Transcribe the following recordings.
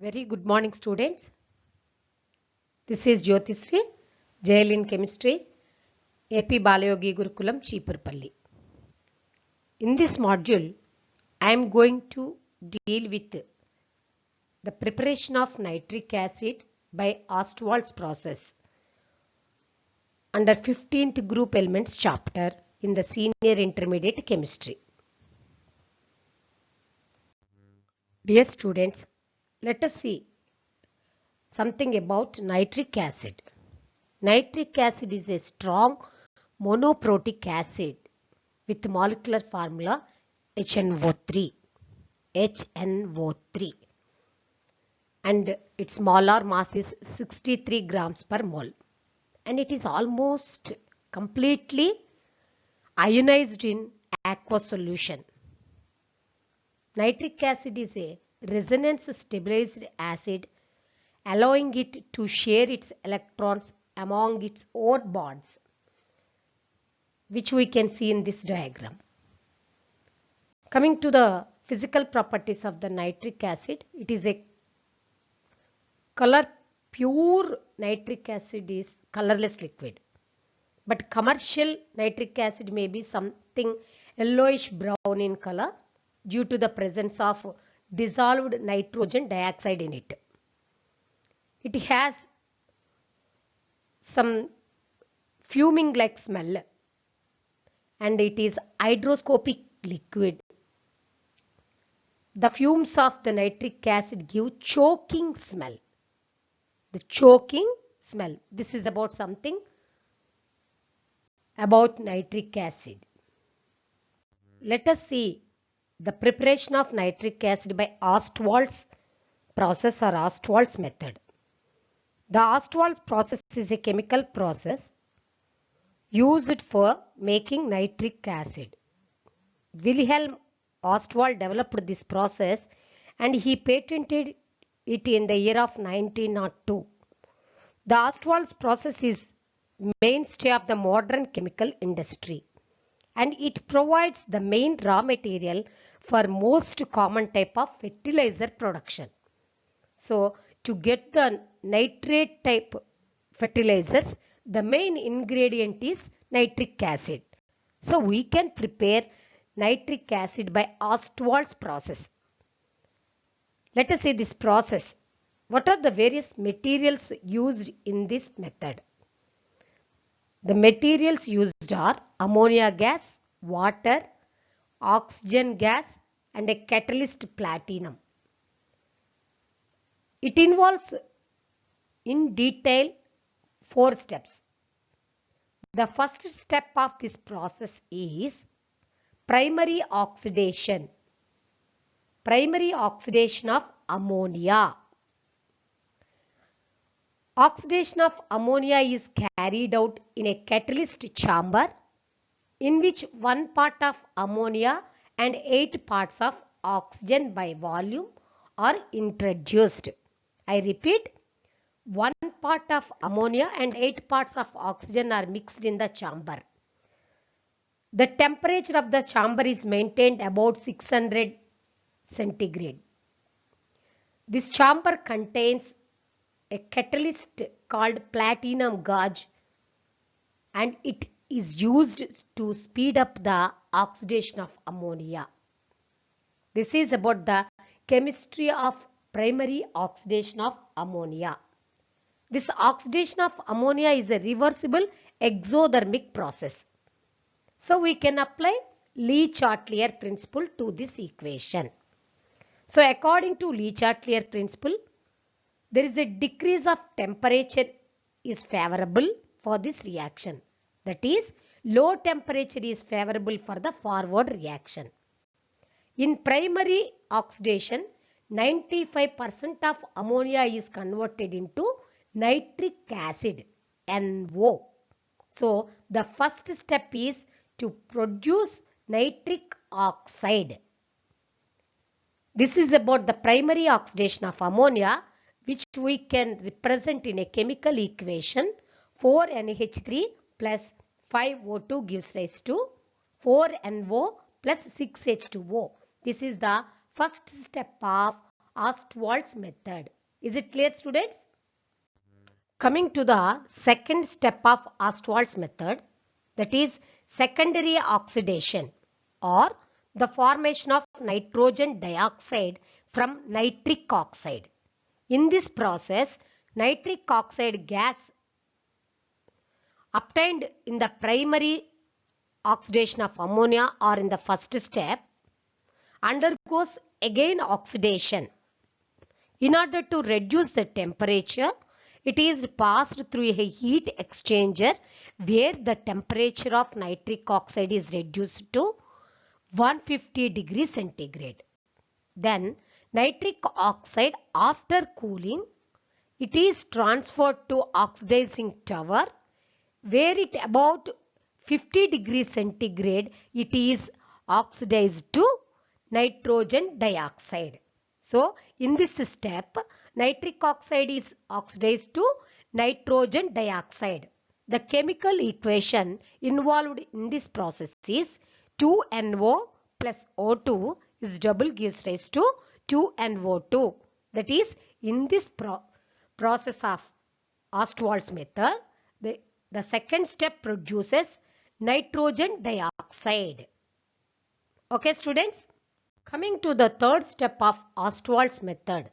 Very good morning, students. This is Jyotisri, JL in Chemistry, AP Balayogi Gurukulam, Cheeparpalli. In this module, I am going to deal with the preparation of nitric acid by Ostwald's process under 15th group elements chapter in the senior intermediate chemistry. Dear students, let us see something about nitric acid. Nitric acid is a strong monoprotic acid with molecular formula HNO3 and its molar mass is 63 grams per mole, and it is almost completely ionized in aqueous solution. Nitric acid is a resonance stabilized acid, allowing it to share its electrons among its own bonds, which we can see in this diagram. Coming to the physical properties of the nitric acid, it is a pure nitric acid is colorless liquid, but commercial nitric acid may be something yellowish brown in color due to the presence of dissolved nitrogen dioxide in it. It has some fuming like smell and it is hygroscopic liquid. The fumes of the nitric acid give choking smell. The choking smell. This is about something about nitric acid. Let us see the preparation of nitric acid by Ostwald's process or Ostwald's method. The Ostwald's process is a chemical process used for making nitric acid. Wilhelm Ostwald developed this process and he patented it in the year of 1902. The Ostwald's process is mainstay of the modern chemical industry, and it provides the main raw material for most common type of fertilizer production. So, to get the nitrate type fertilizers, the main ingredient is nitric acid. So, we can prepare nitric acid by Ostwald's process. Let us see this process. What are the various materials used in this method? The materials used are ammonia gas, water, oxygen gas, and a catalyst platinum. It involves in detail 4 steps. The first step of this process is primary oxidation. Primary oxidation of ammonia. Oxidation of ammonia is carried out in a catalyst chamber in which 1 part of ammonia and 8 parts of oxygen by volume are introduced. I repeat, 1 part of ammonia and 8 parts of oxygen are mixed in the chamber. The temperature of the chamber is maintained about 600 centigrade. This chamber contains a catalyst called platinum gauge, and it is used to speed up the oxidation of ammonia. This is about the chemistry of primary oxidation of ammonia. This oxidation of ammonia is a reversible exothermic process. So we can apply Le-Chatelier principle to this equation. So according to Le-Chatelier principle, there is a decrease of temperature is favorable for this reaction. That is, low temperature is favorable for the forward reaction. In primary oxidation, 95% of ammonia is converted into nitric acid, NO. So, the first step is to produce nitric oxide. This is about the primary oxidation of ammonia, which we can represent in a chemical equation. 4NH3 plus 5O2 gives rise to 4NO plus 6H2O. This is the first step of Ostwald's method. Is it clear, students? Coming to the second step of Ostwald's method, that is secondary oxidation or the formation of nitrogen dioxide from nitric oxide. In this process, nitric oxide gas obtained in the primary oxidation of ammonia or in the first step undergoes again oxidation. In order to reduce the temperature, it is passed through a heat exchanger where the temperature of nitric oxide is reduced to 150 degrees centigrade. Then nitric oxide, after cooling, it is transferred to oxidizing tower where at about 50 degrees centigrade it is oxidized to nitrogen dioxide. So, in this step, nitric oxide is oxidized to nitrogen dioxide. The chemical equation involved in this process is 2NO plus O2 is double gives rise to 2NO2. That is, in this process of Ostwald's method, the second step produces nitrogen dioxide. Okay, students? Coming to the third step of Ostwald's method,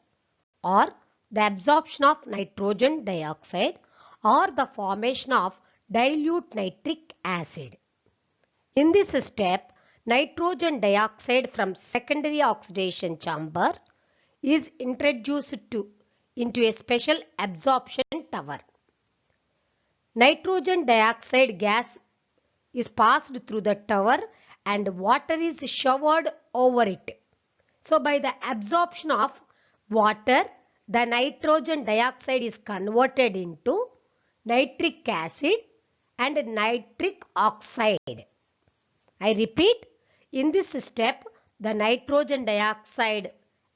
or the absorption of nitrogen dioxide or the formation of dilute nitric acid. In this step, nitrogen dioxide from secondary oxidation chamber is introduced into a special absorption tower. Nitrogen dioxide gas is passed through the tower and water is showered over it. So by the absorption of water, the nitrogen dioxide is converted into nitric acid and nitric oxide. I repeat, in this step, the nitrogen dioxide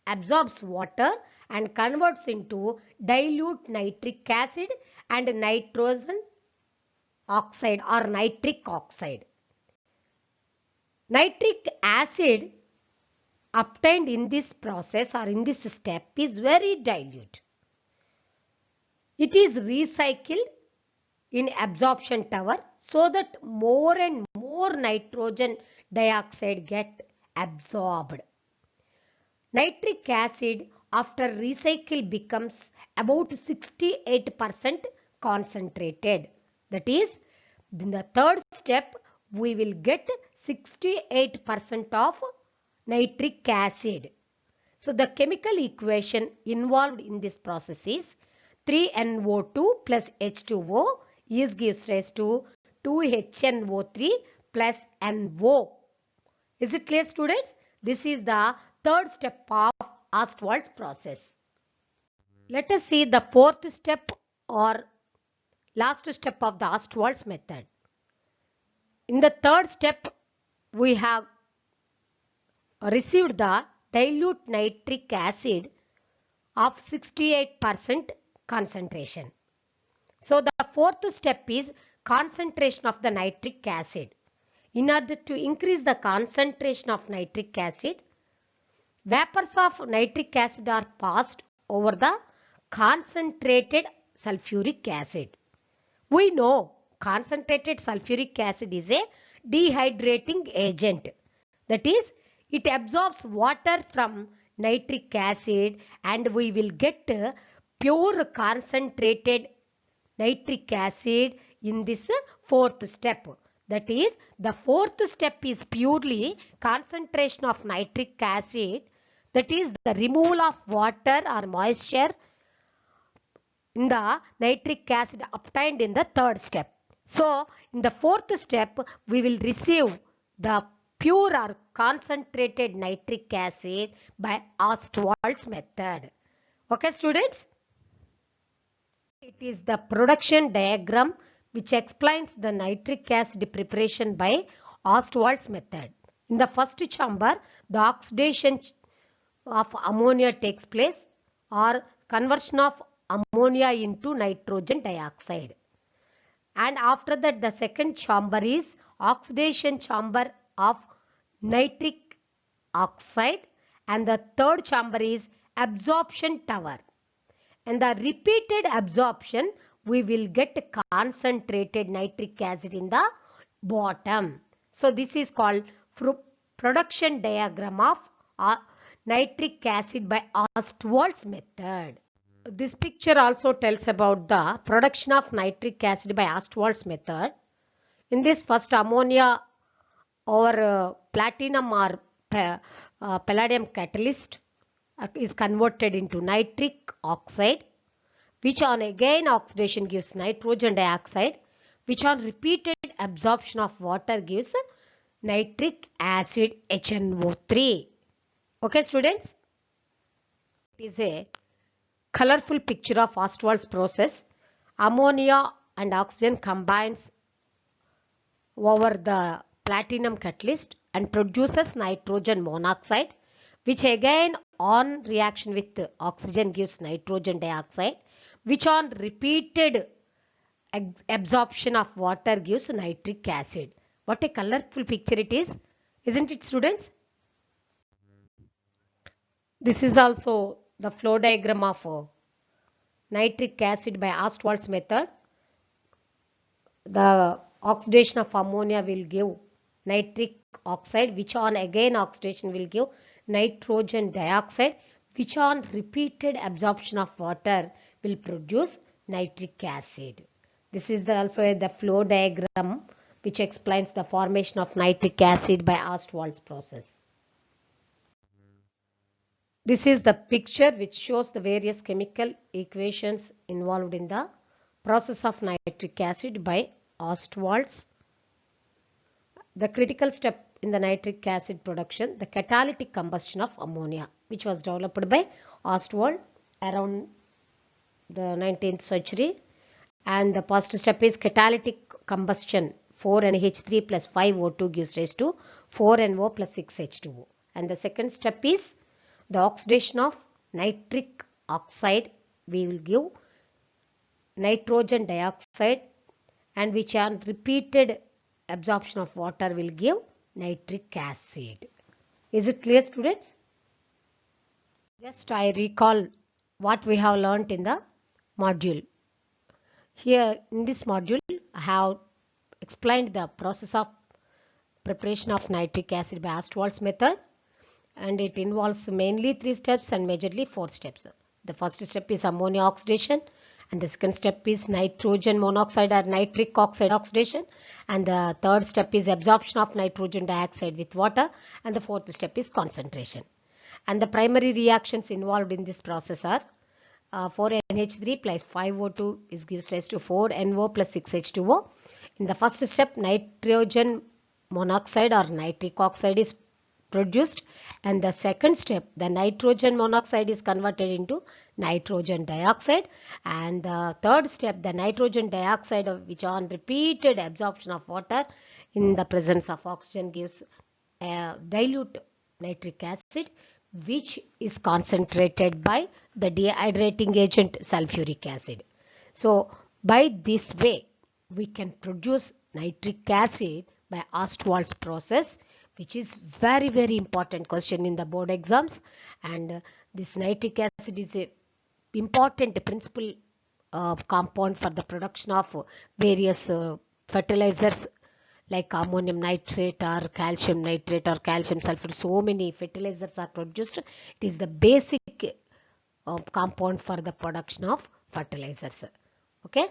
absorbs water and converts into dilute nitric acid and nitrogen oxide or nitric oxide. Nitric acid obtained in this process or in this step is very dilute. It is recycled in absorption tower so that more and more nitrogen dioxide get absorbed. Nitric acid after recycle becomes about 68% concentrated. That is, in the third step we will get 68% of nitric acid. So the chemical equation involved in this process is 3NO2 plus H2O is gives rise to 2HNO3 plus NO. Is it clear, students? This is the third step of Ostwald's process. Let us see the fourth step or last step of the Ostwald's method. In the third step, we have received the dilute nitric acid of 68% concentration. So the fourth step is concentration of the nitric acid. In order to increase the concentration of nitric acid, vapors of nitric acid are passed over the concentrated sulfuric acid. We know concentrated sulfuric acid is a dehydrating agent. That is, it absorbs water from nitric acid and we will get pure concentrated nitric acid in this fourth step. That is, the fourth step is purely concentration of nitric acid. That is the removal of water or moisture in the nitric acid obtained in the third step. So, in the fourth step, we will receive the pure or concentrated nitric acid by Ostwald's method. Okay, students? It is the production diagram which explains the nitric acid preparation by Ostwald's method. In the first chamber, the oxidation of ammonia takes place or conversion of ammonia into nitrogen dioxide. And after that, the second chamber is oxidation chamber of nitric oxide and the third chamber is absorption tower. And the repeated absorption, we will get concentrated nitric acid in the bottom. So this is called production diagram of nitric acid by Ostwald's method. This picture also tells about the production of nitric acid by Ostwald's method. In this, first ammonia or platinum or palladium catalyst is converted into nitric oxide, which on again oxidation gives nitrogen dioxide, which on repeated absorption of water gives nitric acid HNO3. Okay students, it is a colorful picture of Ostwald's process. Ammonia and oxygen combines over the platinum catalyst and produces nitrogen monoxide, which again on reaction with oxygen gives nitrogen dioxide, which on repeated absorption of water gives nitric acid. What a colorful picture it is, isn't it students? This is also the flow diagram of nitric acid by Ostwald's method. The oxidation of ammonia will give nitric oxide, which on again oxidation will give nitrogen dioxide, which on repeated absorption of water will produce nitric acid. This is also the flow diagram which explains the formation of nitric acid by Ostwald's process. This is the picture which shows the various chemical equations involved in the process of nitric acid by Ostwald's. The critical step in the nitric acid production, the catalytic combustion of ammonia, which was developed by Ostwald around the 19th century. And the first step is catalytic combustion. 4NH3 plus 5O2 gives rise to 4NO plus 6H2O. And the second step is the oxidation of nitric oxide. We will give nitrogen dioxide, and which on repeated absorption of water will give nitric acid. Is it clear students? Just I recall what we have learnt in the module. Here in this module I have explained the process of preparation of nitric acid by Ostwald's method, and it involves mainly 3 steps and majorly 4 steps. The first step is ammonia oxidation, and the second step is nitrogen monoxide or nitric oxide oxidation, and the third step is absorption of nitrogen dioxide with water, and the fourth step is concentration. And the primary reactions involved in this process are 4NH3 plus 5O2 gives rise to 4NO plus 6H2O. In the first step, nitrogen monoxide or nitric oxide is produced, and the second step, the nitrogen monoxide is converted into nitrogen dioxide, and the third step, the nitrogen dioxide, which on repeated absorption of water in the presence of oxygen gives dilute nitric acid, which is concentrated by the dehydrating agent sulfuric acid. So by this way we can produce nitric acid by Ostwald's process, which is very important question in the board exams. And this nitric acid is a important principal compound for the production of various fertilizers like ammonium nitrate or calcium nitrate or calcium sulfate. So many fertilizers are produced. It is the basic compound for the production of fertilizers. Okay.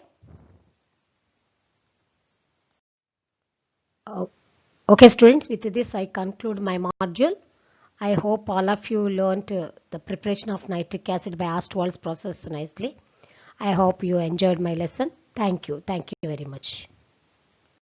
Okay students, with this I conclude my module. I hope all of you learnt the preparation of nitric acid by Ostwald's process nicely. I hope you enjoyed my lesson. Thank you very much.